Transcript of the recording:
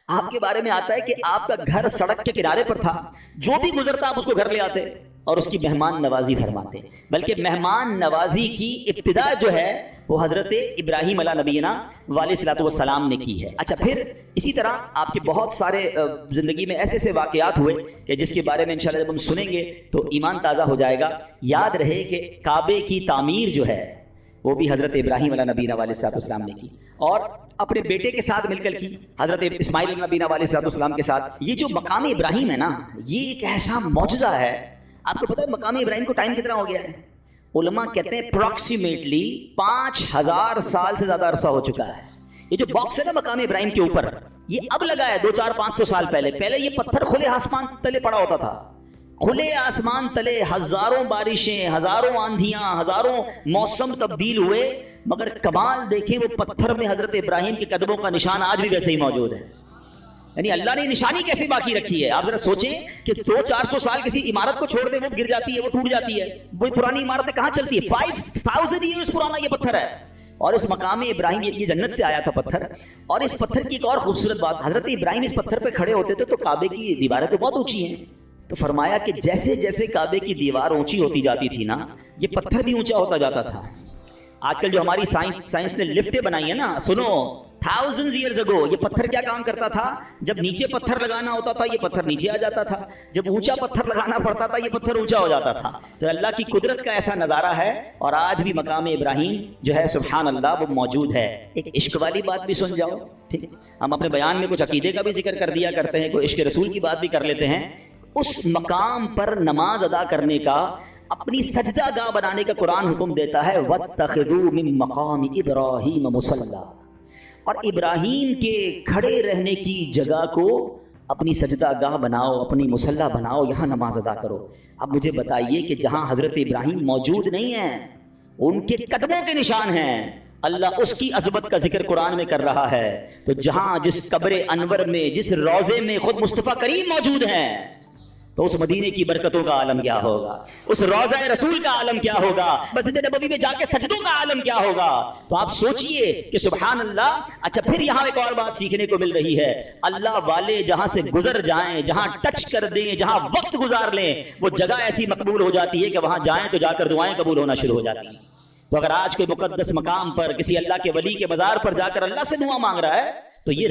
آپ کے بارے میں آتا ہے کہ آپ کا گھر سڑک کے کنارے پر تھا، جو بھی گزرتا آپ اس کو گھر لے آتے اور اس کی مہمان نوازی فرماتے. بلکہ مہمان نوازی کی ابتدا جو ہے وہ حضرت ابراہیم علیہ نبینا علیہ الصلوۃ والسلام نے کی ہے. اچھا، پھر اسی طرح آپ کے بہت سارے زندگی میں ایسے واقعات ہوئے کہ جس کے بارے میں انشاءاللہ جب ہم سنیں گے تو ایمان تازہ ہو جائے گا. یاد رہے کہ کعبے کی تعمیر جو ہے وہ بھی حضرت ابراہیم علیہ نبینا علیہ الصلوۃ والسلام نے کی، اور اپنے بیٹے کے ساتھ مل کر کی، حضرت اسماعیل علیہ نبینا علیہ الصلوۃ والسلام کے ساتھ. یہ جو مقام ابراہیم ہے نا، یہ ایک ایسا معجزہ ہے. آپ کو پتہ ہے مقام ابراہیم کو ٹائم کتنا ہو گیا ہے؟ علماء کہتے ہیں اپروکسیمیٹلی 5000 سال سے زیادہ عرصہ ہو چکا ہے. یہ جو باکس ہے نا مقام ابراہیم کے اوپر، یہ اب لگا ہے 200-500 سال پہلے یہ پتھر کھلے آسمان تلے پڑا ہوتا تھا. کھلے آسمان تلے ہزاروں بارشیں، ہزاروں آندھیاں، ہزاروں موسم تبدیل ہوئے، مگر کمال دیکھیں وہ پتھر میں حضرت ابراہیم کے قدموں کا نشان آج بھی ویسے ہی موجود ہے. یعنی اللہ نے نشانی کیسے باقی رکھی ہے؟ آپ ذرا سوچیں کہ 200-400 سال کسی عمارت کو چھوڑ دیں وہ گر جاتی ہے، وہ ٹوٹ جاتی ہے. وہی پرانی عمارتیں کہاں چلتی ہے؟ 5000 ایئرز پرانا یہ پتھر ہے. اور اس مقام ابراہیم، یہ جنت سے آیا تھا پتھر. اور اس پتھر کی ایک اور خوبصورت بات، حضرت ابراہیم اس پتھر پہ کھڑے ہوتے تھے تو کعبے کی دیواریں تو بہت اونچی ہیں، تو فرمایا کہ جیسے جیسے کعبے کی دیوار اونچی ہوتی جاتی تھی نا، یہ پتھر بھی اونچا ہوتا جاتا تھا. آج کل جو ہماری سائنس نے لفٹیں بنائی ہیں نا، سنو، thousands years ago یہ پتھر کیا کام کرتا تھا؟ جب نیچے پتھر لگانا ہوتا تھا یہ پتھر نیچے آ جاتا تھا، جب اونچا پتھر لگانا پڑتا تھا یہ پتھر اونچا ہو جاتا تھا. تو اللہ کی قدرت کا ایسا نظارہ ہے، اور آج بھی مقام ابراہیم جو ہے سبحان اللہ وہ موجود ہے. ایک عشق والی بات بھی سن جاؤ، ٹھیک ہے؟ ہم اپنے بیان میں کچھ عقیدے کا بھی ذکر کر دیا کرتے ہیں، کوئی عشق رسول کی بات بھی کر لیتے ہیں. اس مقام پر نماز ادا کرنے کا، اپنی سجدہ گاہ بنانے کا قرآن حکم دیتا ہے، وَاتَّخِذُوا مِن مَّقَامِ إِبْرَاهِيمَ مُصَلًّى، اور ابراہیم کے کھڑے رہنے کی جگہ کو اپنی سجدہ گاہ بناؤ، اپنی مصلی بناؤ، یہاں نماز ادا کرو. اب مجھے بتائیے کہ جہاں حضرت ابراہیم موجود نہیں ہیں، ان کے قدموں کے نشان ہیں، اللہ اس کی عظمت کا ذکر قرآن میں کر رہا ہے. تو جہاں جس قبر انور میں، جس روضے میں خود مصطفیٰ کریم موجود ہیں، تو اس مدینے کی برکتوں کا عالم کیا ہوگا، اس روضہ رسول کا عالم کیا ہوگا، مسجد نبوی میں جا کے سجدوں کا عالم کیا ہوگا. تو آپ سوچئے کہ سبحان اللہ. اچھا، پھر یہاں ایک اور بات سیکھنے کو مل رہی ہے، اللہ والے جہاں سے گزر جائیں، جہاں ٹچ کر دیں، جہاں وقت گزار لیں، وہ جگہ ایسی مقبول ہو جاتی ہے کہ وہاں جائیں تو جا کر دعائیں قبول ہونا شروع ہو جاتی ہیں. تو اگر آج کوئی مقدس مقام پر کسی اللہ کے ولی کے مزار پر جا کر اللہ سے دعا مانگ رہا ہے تو یہ